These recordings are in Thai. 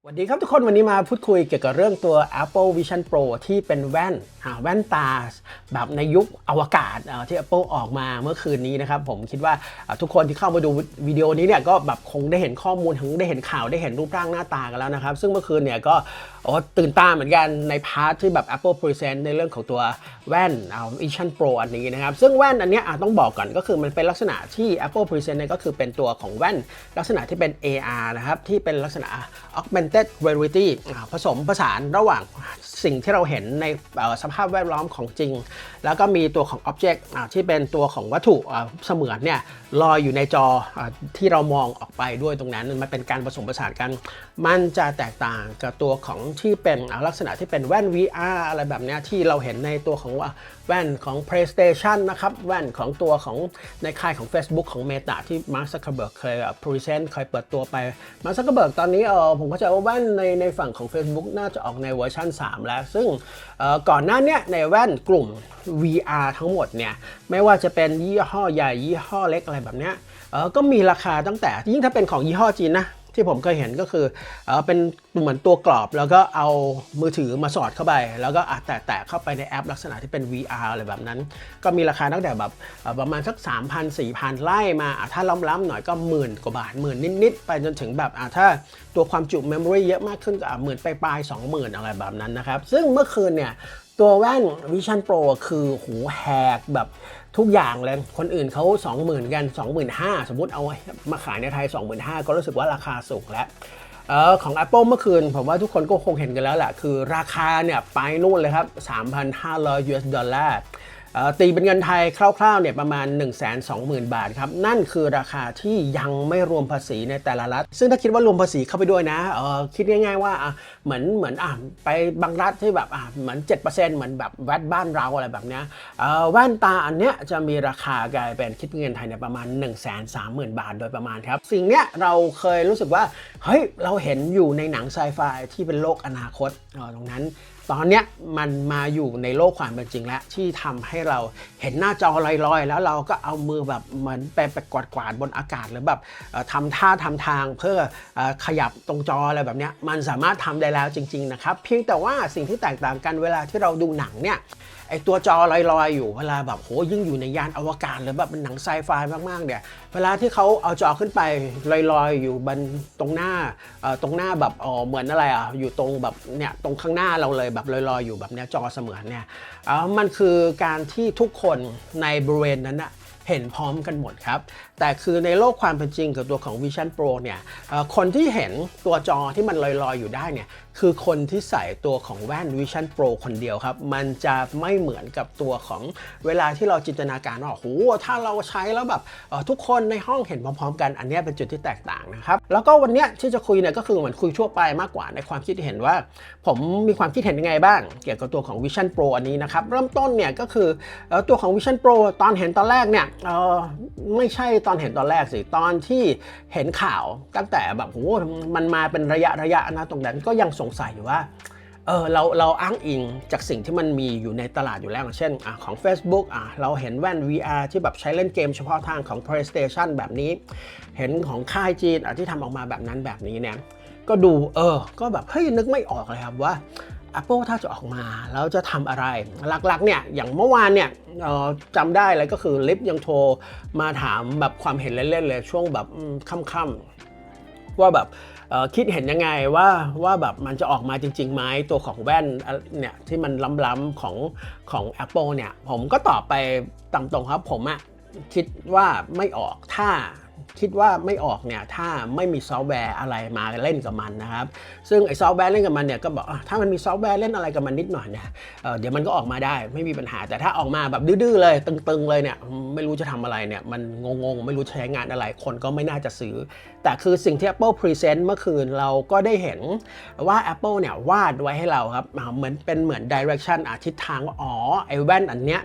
สวัสดีครับทุกคนวันนี้มาพูดคุยเกี่ยวกับเรื่องตัว Apple Vision Pro ที่เป็นแว่นตาแบบในยุคอวกาศที่ Apple ออกมาเมื่อคืนนี้นะครับผมคิดว่าทุกคนที่เข้ามาดูวิดีโอนี้เนี่ยก็แบบคงได้เห็นข้อมูลได้เห็นข่าวได้เห็นรูปร่างหน้าตากันแล้วนะครับซึ่งเมื่อคืนเนี่ยก็ตื่นตาเหมือนกันในพาร์ทที่แบบ Apple Present ในเรื่องของตัวแว่นVision Pro อันนี้นะครับซึ่งแว่นอันนี้ต้องบอกก่อนก็คือมันเป็นลักษณะที่ Apple Present เนี่ยก็คือเป็นตัวของแว่นลักษณะที่เป็น AR นะครับที่เป็นลักษณะ Augmented Reality ผสมผสานระหว่างสิ่งที่เราเห็นในสภาพแวดล้อมของจริงแล้วก็มีตัวของ Object ที่เป็นตัวของวัตถุเสมือนเนี่ยลอยอยู่ในจอที่เรามองออกไปด้วยตรงนั้นมันเป็นการผสมผสานกันมันจะแตกต่างกับตัวของที่เป็นลักษณะที่เป็นแว่น VR อะไรแบบนี้ที่เราเห็นในตัวของแว่นของ PlayStation นะครับแว่นของตัวของในค่ายของ Facebook ของ Meta ที่ Mark Zuckerberg เคยpresent เคยเปิดตัวไป Mark Zuckerberg ตอนนี้ผมเข้าใจว่าแว่นในฝั่งของ Facebook น่าจะออกในเวอร์ชัน3 แล้วซึ่งก่อนหน้านี้ในแว่นกลุ่ม VR ทั้งหมดเนี่ยไม่ว่าจะเป็นยี่ห้อใหญ่ยี่ห้อเล็กอะไรแบบนี้ก็มีราคาตั้งแต่ยิ่งถ้าเป็นของยี่ห้อจีนนะที่ผมเคยเห็นก็คือเป็นเหมือนตัวกรอบแล้วก็เอามือถือมาสอดเข้าไปแล้วก็แตะเข้าไปในแอปลักษณะที่เป็น VR อะไรแบบนั้นก็มีราคาตั้งแต่แบบประมาณสัก 3,000 4,000 ไล่มาถ้าล้ำๆหน่อยก็หมื่นกว่าบาทหมื่นนิดๆไปจนถึงแบบถ้าตัวความจุ memory เยอะมากขึ้นก็หมื่นปลายๆ 20,000 อะไรแบบนั้นนะครับซึ่งเมื่อคืนเนี่ยตัวแว่น Vision Pro คือหูแหกแบบทุกอย่างเลยคนอื่นเขา 20,000 กัน 25,000 สมมุติเอามาขายในไทย 25,000 ก็รู้สึกว่าราคาสูงแล้วของ Apple เมื่อคืนผมว่าทุกคนก็คงเห็นกันแล้วแหละคือราคาเนี่ยไปนู่นเลยครับ 3,500 US ดอลลาร์ตีเป็นเงินไทยคร่าวๆเนี่ยประมาณ 120,000 บาทครับนั่นคือราคาที่ยังไม่รวมภาษีในแต่ละรัฐซึ่งถ้าคิดว่ารวมภาษีเข้าไปด้วยนะคิดง่ายๆว่าเหมือนไปบางรัฐที่แบบเหมือน 7% เหมือนแบบแวดบ้านเราอะไรแบบเนี้ยแว่นตาอันเนี้ยจะมีราคากลายเป็นคิดเงินไทยเนี่ยประมาณ 130,000 บาทโดยประมาณครับสิ่งเนี้ยเราเคยรู้สึกว่าเฮ้ยเราเห็นอยู่ในหนังไซไฟที่เป็นโลกอนาคตตรงนั้นตอนเนี้ยมันมาอยู่ในโลกความเป็นจริงแล้วที่ทำให้เราเห็นหน้าจอลอยๆแล้วเราก็เอามือแบบเหมือนไปกวาดบนอากาศหรือแบบทำท่าทำทางเพื่อขยับตรงจออะไรแบบเนี้ยมันสามารถทำได้แล้วจริงๆนะครับเพียงแต่ว่าสิ่งที่แตกต่างกันเวลาที่เราดูหนังเนี่ยไอตัวจอลอยๆอยู่เวลาแบบโหยิ่งอยู่ในยานอวกาศหรือแบบเป็นหนังไซไฟมากๆเนี่ยเวลาที่เขาเอาจอขึ้นไปลอยๆอยู่บนตรงหน้าแบบเหมือนอะไรอยู่ตรงแบบเนี่ยตรงข้างหน้าเราเลยแบบลอยๆอยู่แบบเนี้ยจอเสมือนเนี่ยมันคือการที่ทุกคนในบริเวณนั้นนะเห็นพร้อมกันหมดครับแต่คือในโลกความเป็นจริงกับตัวของ Vision Pro เนี่ยคนที่เห็นตัวจอที่มันลอยๆอยู่ได้เนี่ยคือคนที่ใส่ตัวของแว่น Vision Pro คนเดียวครับมันจะไม่เหมือนกับตัวของเวลาที่เราจินตนาการว่าโอ้โหถ้าเราใช้แล้วแบบทุกคนในห้องเห็นพร้อมๆกันอันนี้เป็นจุดที่แตกต่างนะครับแล้วก็วันนี้ที่จะคุยเนี่ยก็คือเหมือนคุยทั่วไปมากกว่าในความคิดเห็นว่าผมมีความคิดเห็นยังไงบ้างเกี่ยวกับตัวของ Vision Pro อันนี้นะครับเริ่มต้นเนี่ยก็คือตัวของ Vision Pro ตอนเห็นตอนแรกเนี่ยไม่ใช่ตอนเห็นตอนแรกสิตอนที่เห็นข่าวตั้งแต่แบบโหมันมาเป็นระยะนะตรงนั้นก็ยังสงสัยอยู่ว่าเราอ้างอิงจากสิ่งที่มันมีอยู่ในตลาดอยู่แล้วอย่างเช่นของ Facebook เราเห็นแว่น VR ที่แบบใช้เล่นเกมเฉพาะทางของ PlayStation แบบนี้เห็นของค่ายจีนที่ทำออกมาแบบนั้นแบบนี้เนี่ยก็ดูก็แบบเฮ้ยนึกไม่ออกเลยครับว่า Apple ถ้าจะออกมาแล้วจะทำอะไรหลักๆเนี่ยอย่างเมื่อวานเนี่ยจำได้เลยก็คือลิฟยังโทรมาถามแบบความเห็นเล่นๆเลยช่วงแบบค่ำๆว่าแบบคิดเห็นยังไงว่าแบบมันจะออกมาจริงๆไหมตัวของแว่นเนี่ยที่มันล้ำๆของ Apple เนี่ยผมก็ตอบไปตามตรงครับผมคิดว่าไม่ออกคิดว่าไม่ออกเนี่ยถ้าไม่มีซอฟต์แวร์อะไรมาเล่นกับมันนะครับซึ่งไอ้ซอฟต์แวร์เล่นกับมันเนี่ยก็บอกถ้ามันมีซอฟต์แวร์เล่นอะไรกับมันนิดหน่อยเนี่ยเดี๋ยวมันก็ออกมาได้ไม่มีปัญหาแต่ถ้าออกมาแบบดื้อๆเลยตึงๆเลยเนี่ยไม่รู้จะทำอะไรเนี่ยมันงงๆไม่รู้ใช้งานอะไรคนก็ไม่น่าจะซื้อแต่คือสิ่งที่ Apple Present เมื่อคืนเราก็ได้เห็นว่า Apple เนี่ยวาดไว้ให้เราครับเหมือน direction ทิศทางว่าไอ้แว่นอันเนี้ย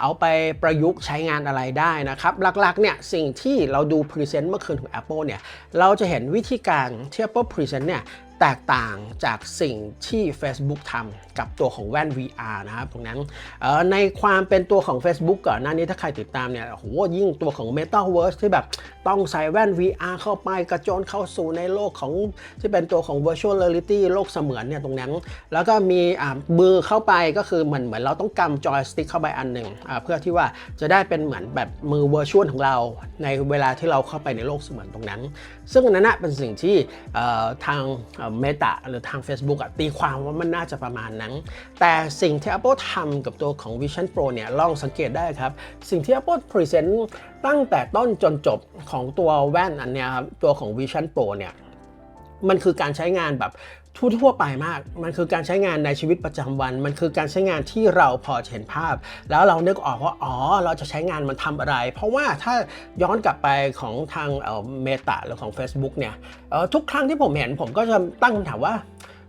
เอาไปประยุกต์ใช้งานอะไรได้นะครับหลักๆเนี่ยสิ่งที่เราดู Present เมื่อคืนของ Apple เนี่ยเราจะเห็นวิธีการที่ Apple Present เนี่ย แตกต่างจากสิ่งที่ Facebook ทำกับตัวของแว่น VR นะครับตรงนั้นในความเป็นตัวของ Facebook ก่อนหน้านี้ถ้าใครติดตามเนี่ยโอ้โหยิ่งตัวของ Metaverse ที่แบบต้องใส่แว่น VR เข้าไปกระโจนเข้าสู่ในโลกของที่เป็นตัวของ Virtual Reality โลกเสมือนเนี่ยตรงนั้นแล้วก็มีมือเข้าไปก็คือเหมือนเราต้องกำจอยสติ๊กเข้าไปอันหนึ่งเพื่อที่ว่าจะได้เป็นเหมือนแบบมือ Virtual ของเราในเวลาที่เราเข้าไปในโลกเสมือนตรงนั้นซึ่งอันนั้นเป็นสิ่งที่ทางMeta หรือทาง Facebook ตีความว่ามันน่าจะประมาณนั้นแต่สิ่งที่ Apple ทำกับตัวของ Vision Pro เนี่ยลองสังเกตได้ครับสิ่งที่ Apple Present ตั้งแต่ต้นจนจบของตัวแว่นอันเนี้ยครับตัวของ Vision Pro เนี่ยมันคือการใช้งานแบบทั่วไปมากมันคือการใช้งานในชีวิตประจำวันมันคือการใช้งานที่เราพอเห็นภาพแล้วเรานึกออกว่าเราจะใช้งานมันทำอะไรเพราะว่าถ้าย้อนกลับไปของทางMeta หรือของ Facebook เนี่ยทุกครั้งที่ผมเห็นผมก็จะตั้งคำถามว่า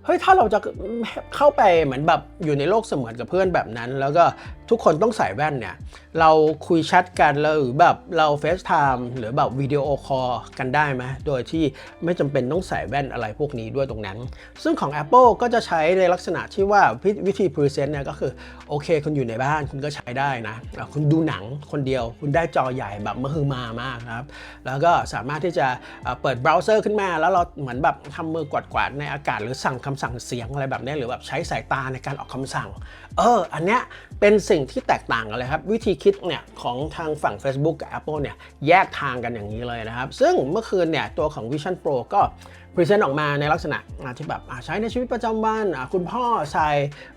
เฮ้ยถ้าเราจะเข้าไปเหมือนแบบอยู่ในโลกเสมือนกับเพื่อนแบบนั้นแล้วก็ทุกคนต้องใส่แว่นเนี่ยเราคุยแชทกันหรือแบบเราเฟซไทม์หรือแบบวิดีโอคอลกันได้ไหมโดยที่ไม่จำเป็นต้องใส่แว่นอะไรพวกนี้ด้วยตรงนั้นซึ่งของ Apple ก็จะใช้ในลักษณะที่ว่าวิธีพรีเซนต์เนี่ยก็คือโอเคคุณอยู่ในบ้านคุณก็ใช้ได้นะคุณดูหนังคนเดียวคุณได้จอใหญ่แบบมหึมามากครับแล้วก็สามารถที่จะเปิดเบราว์เซอร์ขึ้นมาแล้วเราเหมือนแบบทำมือกวาดๆในอากาศหรือสั่งคำสั่งเสียงอะไรแบบนี้หรือแบบใช้สายตาในการออกคำสั่งอันเนี้ยเป็นสิ่งที่แตกต่างกันเลยครับวิธีคิดเนี่ยของทางฝั่ง Facebook กับ Apple เนี่ยแยกทางกันอย่างนี้เลยนะครับซึ่งเมื่อคืนเนี่ยตัวของ Vision Pro ก็พรีเซนต์ออกมาในลักษณะที่แบบใช้ในชีวิตประจำวันคุณพ่อใส่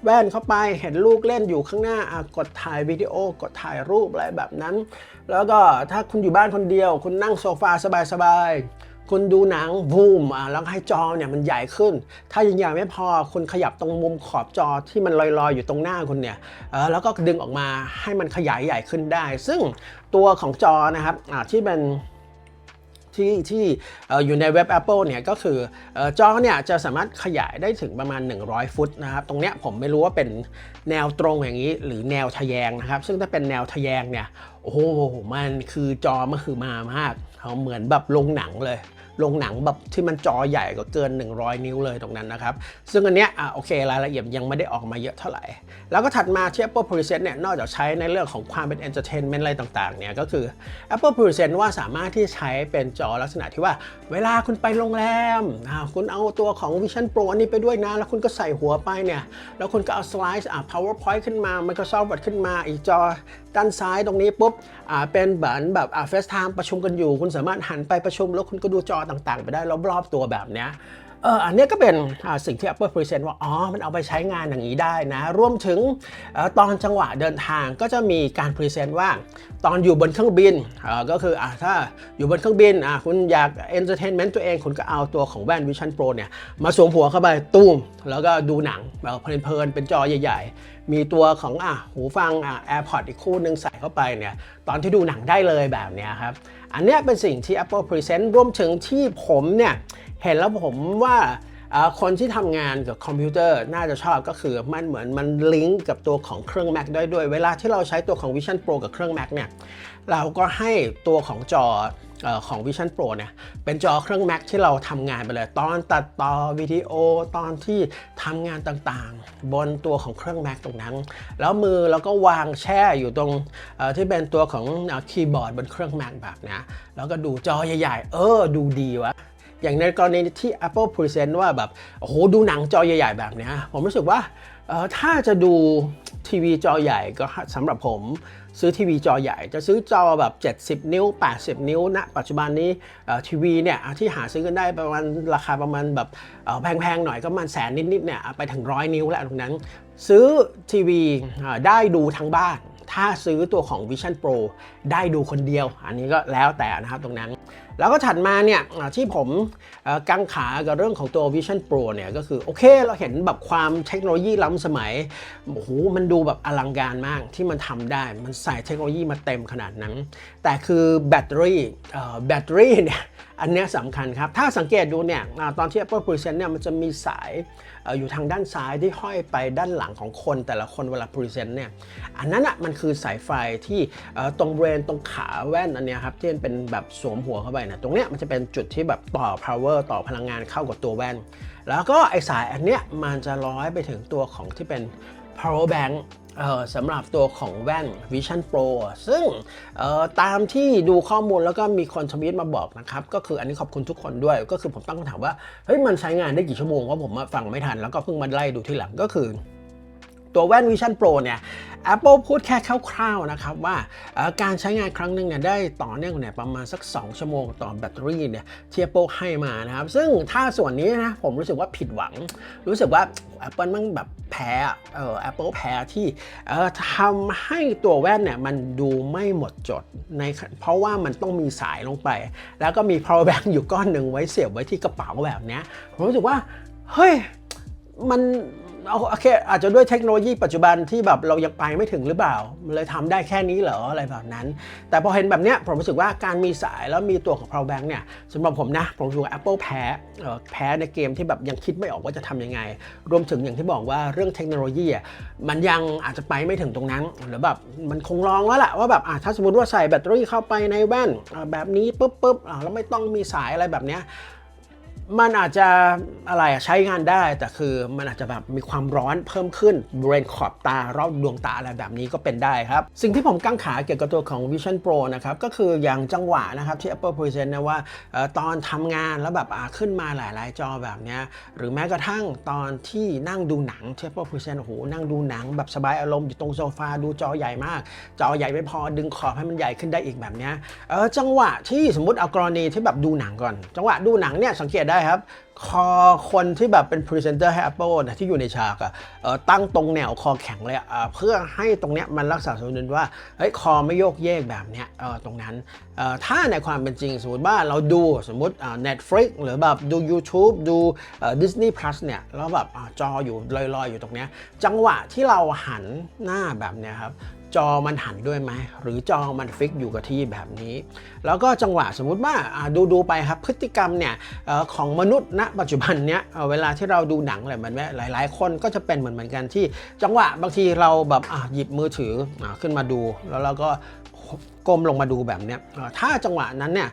แว่นเข้าไปเห็นลูกเล่นอยู่ข้างหน้ากดถ่ายวิดีโอกดถ่ายรูปอะไรแบบนั้นแล้วก็ถ้าคุณอยู่บ้านคนเดียวคุณนั่งโซฟาสบายคุณดูหนังบูมแล้วให้จอเนี่ยมันใหญ่ขึ้นถ้ายังใหญ่ไม่พอคุณขยับตรงมุมขอบจอที่มันลอยๆอยู่ตรงหน้าคุณเนี่ยแล้วก็ดึงออกมาให้มันขยายใหญ่ขึ้นได้ซึ่งตัวของจอนะครับที่เป็นที่อยู่ในเว็บ Apple เนี่ยก็คือจอเนี่ยจะสามารถขยายได้ถึงประมาณ100ฟุตนะครับตรงเนี้ยผมไม่รู้ว่าเป็นแนวตรงอย่างนี้หรือแนวทะแยงนะครับซึ่งถ้าเป็นแนวทะแยงเนี่ยโอ้โหมันคือจอมันคือมากเหมือนแบบโรงหนังเลยโรงหนังแบบที่มันจอใหญ่กว่าเกิน100นิ้วเลยตรงนั้นนะครับซึ่งอันเนี้ยโอเครายละเอียดยังไม่ได้ออกมาเยอะเท่าไหร่แล้วก็ถัดมาที่ Apple Present เนี่ยนอกจากใช้ในเรื่องของความเป็น Entertainment อะไรต่างๆเนี่ยก็คือ Apple Present ว่าสามารถที่ใช้เป็นจอลักษณะที่ว่าเวลาคุณไปโรงแรมคุณเอาตัวของ Vision Pro อันนี้ไปด้วยนะแล้วคุณก็ใส่หัวไปเนี่ยแล้วคุณก็เอาสไลด์PowerPoint ขึ้นมา Microsoft Word ขึ้นมาอีกจอด้านซ้ายตรงนี้ปุ๊บเป็นแบบFaceTime ประชุมกันอยู่คุณสามารถหันไปประชุมแล้วคุณก็ดูจอต่างๆไปได้รอบๆตัวแบบเนี้ยอันนี้ก็เป็นสิ่งที่ Apple Present ว่ามันเอาไปใช้งานอย่างนี้ได้นะรวมถึงตอนจังหวะเดินทางก็จะมีการ Present ว่าตอนอยู่บนเครื่องบินก็คือถ้าอยู่บนเครื่องบินคุณอยาก Entertainment ตัวเองคุณก็เอาตัวของแว่น Vision Pro เนี่ยมาสวมหัวเข้าไปตุ้มแล้วก็ดูหนังแบบเพลินๆเป็นจอใหญ่ๆมีตัวของหูฟังAirPods อีกคู่นึงใส่เข้าไปเนี่ยตอนที่ดูหนังได้เลยแบบเนี้ยครับอันนี้เป็นสิ่งที่ Apple Present รวมถึงที่ผมเนี่ยเห็นแล้วผมว่าคนที่ทำงานกับคอมพิวเตอร์น่าจะชอบก็คือมันเหมือนมันลิงก์กับตัวของเครื่อง Mac ได้ด้วยเวลาที่เราใช้ตัวของ Vision Pro กับเครื่อง Mac เนี่ยเราก็ให้ตัวของจอของ Vision Pro เนี่ยเป็นจอเครื่อง Mac ที่เราทำงานไปเลยตอนตัดต่อวิดีโอตอนที่ทำงานต่างๆบนตัวของเครื่อง Mac ตรงนั้นแล้วมือเราก็วางแช่อยู่ตรงที่เป็นตัวของคีย์บอร์ดบนเครื่อง Mac แบบนี้แล้วก็ดูจอใหญ่ๆดูดีวะอย่างในกรณีที่ Apple Present ว่าแบบโอ้โหดูหนังจอใหญ่ๆแบบนี้ผมรู้สึกว่าถ้าจะดูทีวีจอใหญ่ก็สำหรับผมซื้อทีวีจอใหญ่จะซื้อจอแบบ70นิ้ว80นิ้วณปัจจุบันนี้ทีวีเนี่ยที่หาซื้อกันได้ประมาณราคาประมาณแบบแพงๆหน่อยก็ประมาณแสนนิดๆเนี่ยไปถึง100นิ้วแล้วตรงนั้นซื้อทีวีได้ดูทั้งบ้านถ้าซื้อตัวของ Vision Pro ได้ดูคนเดียวอันนี้ก็แล้วแต่นะครับตรงนั้นแล้วก็ถัดมาเนี่ยที่ผมกังขากับเรื่องของตัว Vision Pro เนี่ยก็คือโอเคเราเห็นแบบความเทคโนโลยีล้ำสมัยโอ้โหมันดูแบบอลังการมากที่มันทำได้มันใส่เทคโนโลยีมาเต็มขนาดนั้นแต่คือแบตเตอรี่เนี่ย อันเนี้ยสำคัญครับถ้าสังเกตดูเนี่ยตอนที่ Apple Present เนี่ยมันจะมีสายอยู่ทางด้านซ้ายที่ห้อยไปด้านหลังของคนแต่ละคนเวลา Present เนี่ยอันนั้นอ่ะมันคือสายไฟที่ตรงบริเวณตรงขาแว่นอันเนี้ยครับที่เป็นแบบสวมหัวเข้าไปนะตรงเนี้ยมันจะเป็นจุดที่แบบต่อ power ต่อพลังงานเข้ากับตัวแว่นแล้วก็ไอสายอันเนี้ยมันจะร้อยไปถึงตัวของที่เป็น power bank สำหรับตัวของแว่น Vision Pro ซึ่งตามที่ดูข้อมูลแล้วก็มีคนทวีตมาบอกนะครับก็คืออันนี้ขอบคุณทุกคนด้วยก็คือผมตั้งคำถามว่าเฮ้ยมันใช้งานได้กี่ชั่วโมงเพราะผมฟังไม่ทันแล้วก็เพิ่งมาไล่ดูทีหลังก็คือตัวแว่น Vision Pro เนี่ย Apple พูดแค่คร่าวๆนะครับว่าการใช้งานครั้งหนึ่งเนี่ยได้ต่อเนื่องเนี่ยประมาณสัก2ชั่วโมงต่อแบตเตอรี่เนี่ยที่ Apple ให้มานะครับซึ่งถ้าส่วนนี้นะผมรู้สึกว่าผิดหวังรู้สึกว่า Apple มันแบบแพ้ Apple แพ้ที่ทำให้ตัวแว่นเนี่ยมันดูไม่หมดจดในเพราะว่ามันต้องมีสายลงไปแล้วก็มี power bank อยู่ก้อนหนึ่งไว้เสียบไว้ที่กระเป๋าแบบนี้ผมรู้สึกว่าเฮ้ยมันโอเคอาจจะด้วยเทคโนโลยีปัจจุบันที่แบบเรายังไปไม่ถึงหรือเปล่ามันเลยทำได้แค่นี้เหรออะไรแบบนั้นแต่พอเห็นแบบเนี้ยผมรู้สึกว่าการมีสายแล้วมีตัวของ power bank เนี่ยสำหรับผมนะผมรู้สึกว่า Apple แพ้ในเกมที่แบบยังคิดไม่ออกว่าจะทำยังไงรวมถึงอย่างที่บอกว่าเรื่องเทคโนโลยีมันยังอาจจะไปไม่ถึงตรงนั้นหรือแบบมันคงลองแล้วแหละว่าแบบถ้าสมมติว่าใส่แบตเตอรี่เข้าไปในแว่นแบบนี้ปุ๊บแล้วไม่ต้องมีสายอะไรแบบเนี้ยมันอาจจะอะไรใช้งานได้แต่คือมันอาจจะแบบมีความร้อนเพิ่มขึ้นบริเวณขอบตารอบดวงตาอะไรแบบนี้ก็เป็นได้ครับสิ่งที่ผมกังขาเกี่ยวกับตัวของ Vision Pro นะครับก็คืออย่างจังหวะนะครับที่ Apple Present นะว่าตอนทำงานแล้วแบบขึ้นมาหลายๆจอแบบนี้หรือแม้กระทั่งตอนที่นั่งดูหนังที่ Apple Present โอ้โหนั่งดูหนังแบบสบายอารมณ์อยู่ตรงโซฟาดูจอใหญ่มากจอใหญ่ไม่พอดึงขอบให้มันใหญ่ขึ้นได้อีกแบบนี้จังหวะที่สมมติเอากรณีที่แบบดูหนังก่อนจังหวะดูหนังเนี่ยสังเกตได้ครับคอคนที่แบบเป็นพรีเซนเตอร์ให้ Apple นะที่อยู่ในฉากตั้งตรงแนวคอแข็งเลยเพื่อให้ตรงเนี้ยมันรักษาสมดุลว่าเฮ้ยคอไม่โยกเยกแบบเนี้ยตรงนั้นถ้าในความเป็นจริงสมมติว่าเราดูสมมติNetflix หรือแบบดู YouTube ดูDisney Plus เนี่ยแล้วแบบจออยู่ลอยๆอยู่ตรงเนี้ยจังหวะที่เราหันหน้าแบบเนี้ยครับจอมันหันด้วยไหมหรือจอมันฟิกอยู่กับที่แบบนี้แล้วก็จังหวะสมมุติว่าดูไปครับพฤติกรรมเนี่ยของมนุษย์ณปัจจุบันเนี้ยเวลาที่เราดูหนังอะไรแบบนี้หลายๆคนก็จะเป็นเหมือนกันที่จังหวะบางทีเราแบบหยิบมือถือขึ้นมาดูแล้วเราก็ก้มลงมาดูแบบเนี้ยถ้าจังหวะนั้นเนี่ย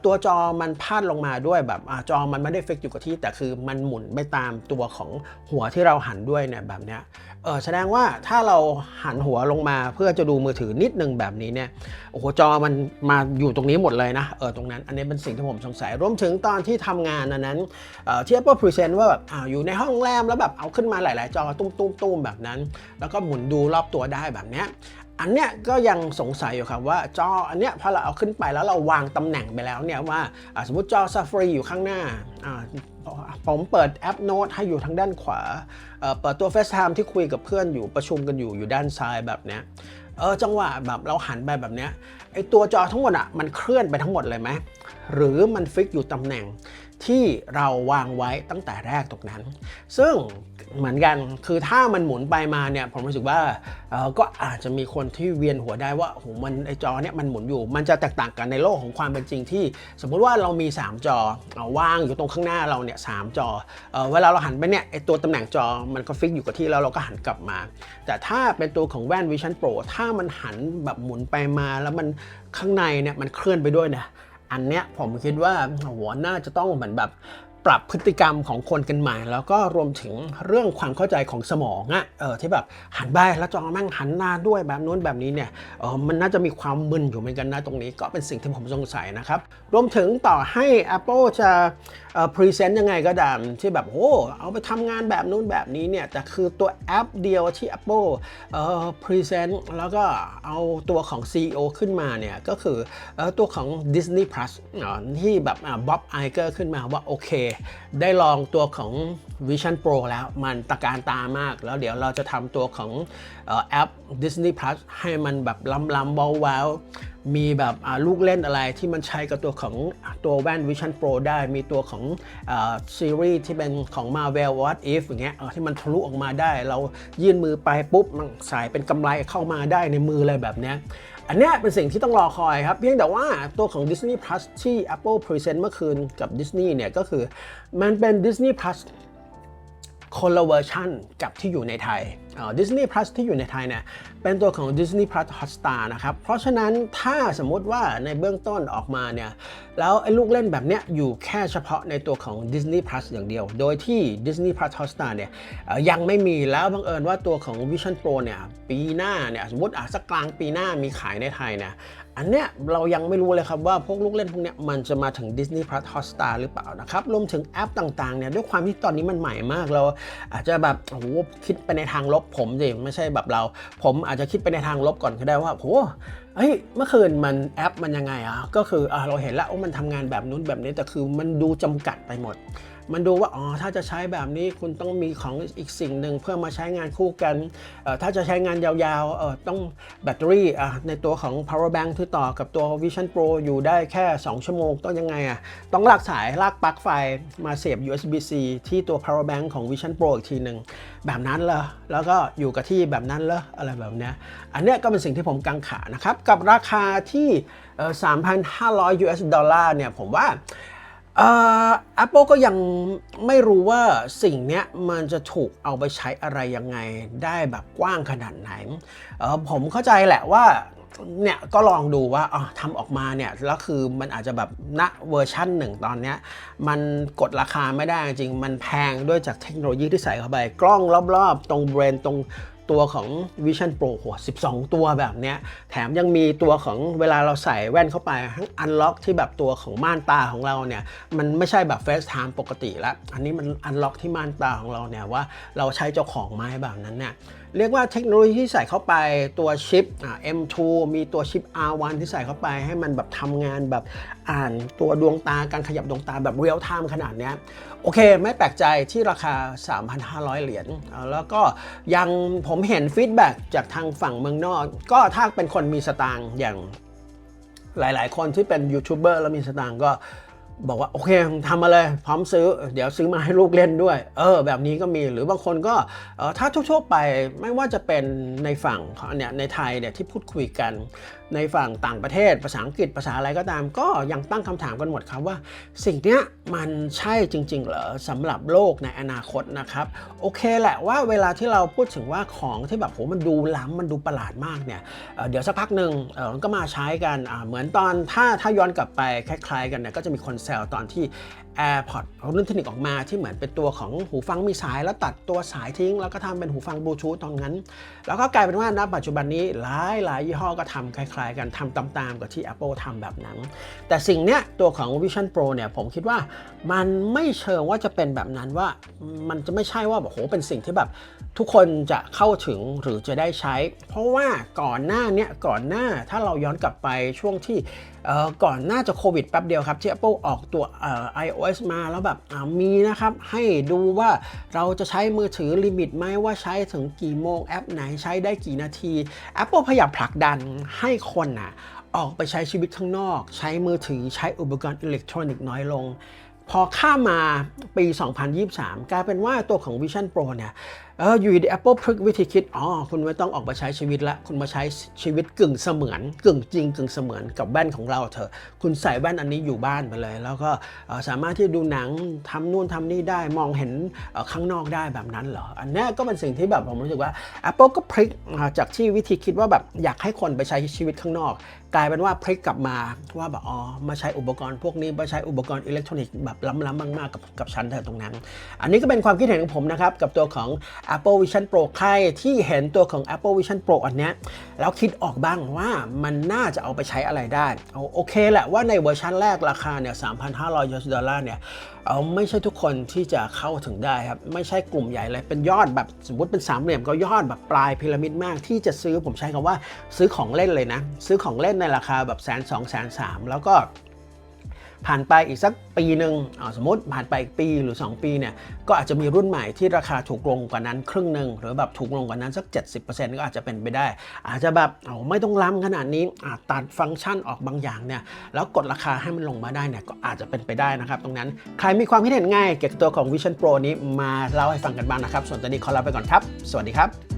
ตัวจอมันพาดลงมาด้วยแบบจอมันไม่ได้ฟิกอยู่กับที่แต่คือมันหมุนไปตามตัวของหัวที่เราหันด้วยเนี่ยแบบเนี้ยแสดงว่าถ้าเราหันหัวลงมาเพื่อจะดูมือถือนิดนึงแบบนี้เนี่ยโอ้โหจอมันมาอยู่ตรงนี้หมดเลยนะตรงนั้นอันนี้เป็นสิ่งที่ผมสงสัยรวมถึงตอนที่ทำงานนั้นที่ Apple Present ว่าแบบอยู่ในห้องแรมแล้วแบบเอาขึ้นมาหลายๆจอตุ้มแบบนั้นแล้วก็หมุนดูรอบตัวได้แบบเนี้ยอันเนี้ยก็ยังสงสัยอยู่ครับว่าจออันเนี้ยพอเราเอาขึ้นไปแล้วเราวางตำแหน่งไปแล้วเนี่ยว่าสมมติจอ Safari อยู่ข้างหน้าผมเปิดแอปโน้ตให้อยู่ทางด้านขวาเปิดตัว FaceTime ที่คุยกับเพื่อนอยู่ประชุมกันอยู่ด้านซ้ายแบบเนี้ยจังหวะแบบเราหันไปแบบเนี้ยไอตัวจอทั้งหมดมันเคลื่อนไปทั้งหมดเลยไหมหรือมันฟิกอยู่ตำแหน่งที่เราวางไว้ตั้งแต่แรกตรงนั้นซึ่งเหมือนกันคือถ้ามันหมุนไปมาเนี่ยผมรู้สึกว่าก็อาจจะมีคนที่เวียนหัวได้ว่าโอ้โหมันไอจอเนี่ยมันหมุนอยู่มันจะแตกต่างกันในโลกของความเป็นจริงที่สมมุติว่าเรามี3จอวางอยู่ตรงข้างหน้าเราเนี่ย3จอเวลาเราหันไปเนี่ยไอตัวตำแหน่งจอมันก็ฟิกอยู่กับที่แล้วเราก็หันกลับมาแต่ถ้าเป็นตัวของแว่น Vision Pro ถ้ามันหันแบบหมุนไปมาแล้วมันข้างในเนี่ยมันเคลื่อนไปด้วยนะอันเนี้ยผมคิดว่าหัวน่าจะต้องเหมือนแบบปรับพฤติกรรมของคนกันใหม่แล้วก็รวมถึงเรื่องความเข้าใจของสมองที่แบบหันไปแล้วจอแม่งหันหน้าด้วยแบบนู้นแบบนี้เนี่ยมันน่าจะมีความมึนอยู่เหมือนกันนะตรงนี้ก็เป็นสิ่งที่ผมสงสัยนะครับรวมถึงต่อให้ Apple จะพรีเซนต์ยังไงก็ตามที่แบบโอ้เอาไปทำงานแบบนู้นแบบนี้เนี่ยแต่คือตัวแอปเดียวที่ Apple พรีเซนต์แล้วก็เอาตัวของ CEO ขึ้นมาเนี่ยก็คือตัวของ Disney Plus ที่แบบบ๊อบไอเกอร์ขึ้นมาว่าโอเคได้ลองตัวของ Vision Pro แล้วมันตะการตามากแล้วเดี๋ยวเราจะทำตัวของแอป Disney Plus ให้มันแบบล้ำๆว้าว มีแบบลูกเล่นอะไรที่มันใช้กับตัวของตัวแว่น Vision Pro ได้มีตัวของซีรีส์ที่เป็นของ Marvel What If อย่างเงี้ยที่มันทะลุออกมาได้เรายื่นมือไปปุ๊บมันสายเป็นกำไรเข้ามาได้ในมืออะไรแบบเนี้ยอันนี้เป็นสิ่งที่ต้องรอคอยครับเพียงแต่ว่าตัวของ Disney Plus ที่ Apple Present เมื่อคืนกับ Disney เนี่ยก็คือมันเป็น Disney Plus คนละเวอร์ชันกับที่อยู่ในไทยDisney Plus ที่อยู่ในไทยเนี่ยเป็นตัวของ Disney Plus Hotstar นะครับเพราะฉะนั้นถ้าสมมติว่าในเบื้องต้นออกมาเนี่ยแล้วไอ้ลูกเล่นแบบเนี้ยอยู่แค่เฉพาะในตัวของ Disney Plus อย่างเดียวโดยที่ Disney Plus Hotstar เนี่ยยังไม่มีแล้วบังเอิญว่าตัวของ Vision Pro เนี่ยปีหน้าเนี่ยสมมติสักกลางปีหน้ามีขายในไทยเนี่ยอันเนี้ยเรายังไม่รู้เลยครับว่าพวกลูกเล่นพวกเนี้ยมันจะมาถึง Disney Plus Hotstar หรือเปล่านะครับรวมถึงแอปต่างๆเนี่ยด้วยความที่ตอนนี้มันใหม่มากเราอาจจะแบบโอ้โหคิดไปในทางลบผมสิไม่ใช่แบบผมอาจจะคิดไปในทางลบก่อนก็ได้ว่าโหเฮ้ยเมื่อคืนมันแอปมันยังไงก็คือเราเห็นแล้วว่ามันทำงานแบบนู้นแบบนี้แต่คือมันดูจำกัดไปหมดมันดูว่าถ้าจะใช้แบบนี้คุณต้องมีของอีกสิ่งหนึ่งเพื่อมาใช้งานคู่กันถ้าจะใช้งานยาวๆต้องแบตเตอรี่ในตัวของ power bank ที่ต่อกับตัว Vision Pro อยู่ได้แค่2ชั่วโมงต้องยังไงต้องลากสายลากปลั๊กไฟมาเสียบ USB-C ที่ตัว power bank ของ Vision Pro อีกทีหนึ่งแบบนั้นเหรอแล้วก็อยู่กับที่แบบนั้นเหรออะไรแบบนี้อันนี้ก็เป็นสิ่งที่ผมกังขานะครับกับราคาที่3,500 US ดอลลาร์เนี่ยผมว่าApple ก็ยังไม่รู้ว่าสิ่งนี้มันจะถูกเอาไปใช้อะไรยังไงได้แบบกว้างขนาดไหนผมเข้าใจแหละว่าเนี่ยก็ลองดูว่าทำออกมาเนี่ยแล้วคือมันอาจจะแบบณเวอร์ชั่นหนึ่งตอนนี้มันกดราคาไม่ได้จริงมันแพงด้วยจากเทคโนโลยีที่ใส่เข้าไปกล้องรอบๆตรงเบรนตรงตัวของ Vision Pro 12 ตัวแบบเนี้ยแถมยังมีตัวของเวลาเราใส่แว่นเข้าไปทั้ง Unlock ที่แบบตัวของม่านตาของเราเนี่ยมันไม่ใช่แบบ FaceTime ปกติแล้วอันนี้มัน Unlock ที่ม่านตาของเราเนี่ยว่าเราใช้เจ้าของไม้แบบนั้นเนี่ยเรียกว่าเทคโนโลยีที่ใส่เข้าไปตัวชิปM2 มีตัวชิป R1 ที่ใส่เข้าไปให้มันแบบทำงานแบบอ่านตัวดวงตาการขยับดวงตาแบบเรียลไทม์ขนาดนี้โอเคไม่แปลกใจที่ราคา 3,500 เหรียญแล้วก็ยังผมเห็นฟีดแบ็กจากทางฝั่งเมืองนอกก็ถ้าเป็นคนมีสตางค์อย่างหลายๆคนที่เป็นยูทูบเบอร์แล้วมีสตางค์ก็บอกว่าโอเคทำมาเลยพร้อมซื้อเดี๋ยวซื้อมาให้ลูกเล่นด้วยแบบนี้ก็มีหรือบางคนก็ถ้าทั่วๆไปไม่ว่าจะเป็นในฝั่งเนี่ยในไทยเนี่ยที่พูดคุยกันในฝั่งต่างประเทศภาษาอังกฤษภาษาอะไรก็ตามก็ยังตั้งคำถามกันหมดครับว่าสิ่งเนี้ยมันใช่จริงๆเหรอสำหรับโลกในอนาคตนะครับโอเคแหละว่าเวลาที่เราพูดถึงว่าของที่แบบมันดูล้ำมันดูประหลาดมากเนี่ยเดี๋ยวสักพักหนึ่งมันก็มาใช้กันเหมือนตอนถ้าย้อนกลับไปคล้ายๆกันเนี่ยก็จะมีคนแซวตอนที่ AirPods รุ่นเทคนิคออกมาที่เหมือนเป็นตัวของหูฟังมีสายแล้วตัดตัวสายทิ้งแล้วก็ทำเป็นหูฟังบลูทูธตอนนั้นแล้วก็กลายเป็นว่าณปัจจุบันนี้หลายยี่ห้อก็ทำคล้ายๆกันทำตามๆกับที่ Apple ทำแบบนั้นแต่สิ่งเนี้ยตัวของ Vision Pro เนี่ยผมคิดว่ามันไม่เชิงว่าจะเป็นแบบนั้นว่ามันจะไม่ใช่ว่าแบบเป็นสิ่งที่แบบทุกคนจะเข้าถึงหรือจะได้ใช้เพราะว่าก่อนหน้าถ้าเราย้อนกลับไปช่วงที่ก่อนหน้าจะโควิดแป๊บเดียวครับที่ Apple ออกตัวiOS มาแล้วแบบมีนะครับให้ดูว่าเราจะใช้มือถือลิมิตไหมว่าใช้ถึงกี่โมงแอปไหนใช้ได้กี่นาที Apple พยายามผลักดันให้คนออกไปใช้ชีวิตข้างนอกใช้มือถือใช้อุปกรณ์อิเล็กทรอนิกส์น้อยลงพอข้ามมาปี 2023 กลายเป็นว่าตัวของ Vision Pro เนี่ยอยู่ดี Apple พลิกวิธีคิดคุณไม่ต้องออกไปใช้ชีวิตละคุณมาใช้ชีวิตกึ่งเสมือนกึ่งจริงกึ่งเสมือนกับแว่นของเราเถอะคุณใส่แว่นอันนี้อยู่บ้านไปเลยแล้วก็สามารถที่ดูหนังทำนู่นทำนี่ได้มองเห็นข้างนอกได้แบบนั้นเหรออันนี้ก็เป็นสิ่งที่แบบผมรู้สึกว่า Apple ก็พลิกจากที่วิธีคิดว่าแบบอยากให้คนไปใช้ชีวิตข้างนอกกลายเป็นว่าพลิกกลับมาว่าแบบมาใช้อุปกรณ์พวกนี้มาใช้อุปกรณ์อิเล็กทรอนิกส์แบบล้ำๆมากๆกับชั้นเถอะตรงนั้นอันนี้ก็เป็นความคิดเห็นของผมนะครับกับตัวของ Apple Vision Pro ใครที่เห็นตัวของ Apple Vision Pro อันเนี้ยแล้วคิดออกบ้างว่ามันน่าจะเอาไปใช้อะไรได้โอเคแหละว่าในเวอร์ชันแรกราคาเนี่ย 3,500 US ดอลลาร์เนี่ยไม่ใช่ทุกคนที่จะเข้าถึงได้ครับไม่ใช่กลุ่มใหญ่เลยเป็นยอดแบบสมมติเป็นสามเหลี่ยมก็ยอดแบบปลายพีระมิดมากที่จะซื้อผมใช้คำว่าซื้อของเล่นเลยนะซื้อของเล่นในราคาแบบ120,000 130,000แล้วก็ ผ่านไปอีกสักปีหนึ่งสมมติผ่านไปอีกปีหรือ2ปีเนี่ยก็อาจจะมีรุ่นใหม่ที่ราคาถูกลงกว่านั้นครึ่งหนึ่งหรือแบบถูกลงกว่านั้นสัก 70% ก็อาจจะเป็นไปได้อาจจะแบบไม่ต้องล้ำขนาดนี้ตัดฟังก์ชันออกบางอย่างเนี่ยแล้วกดราคาให้มันลงมาได้เนี่ยก็อาจจะเป็นไปได้นะครับตรงนั้นใครมีความคิดเห็นง่ายเกี่ยวกับตัวของ Vision Pro นี้มาเล่าให้ฟังกันบ้างนะครับส่วนตอนนี้ขอลาไปก่อนครับสวัสดีครับ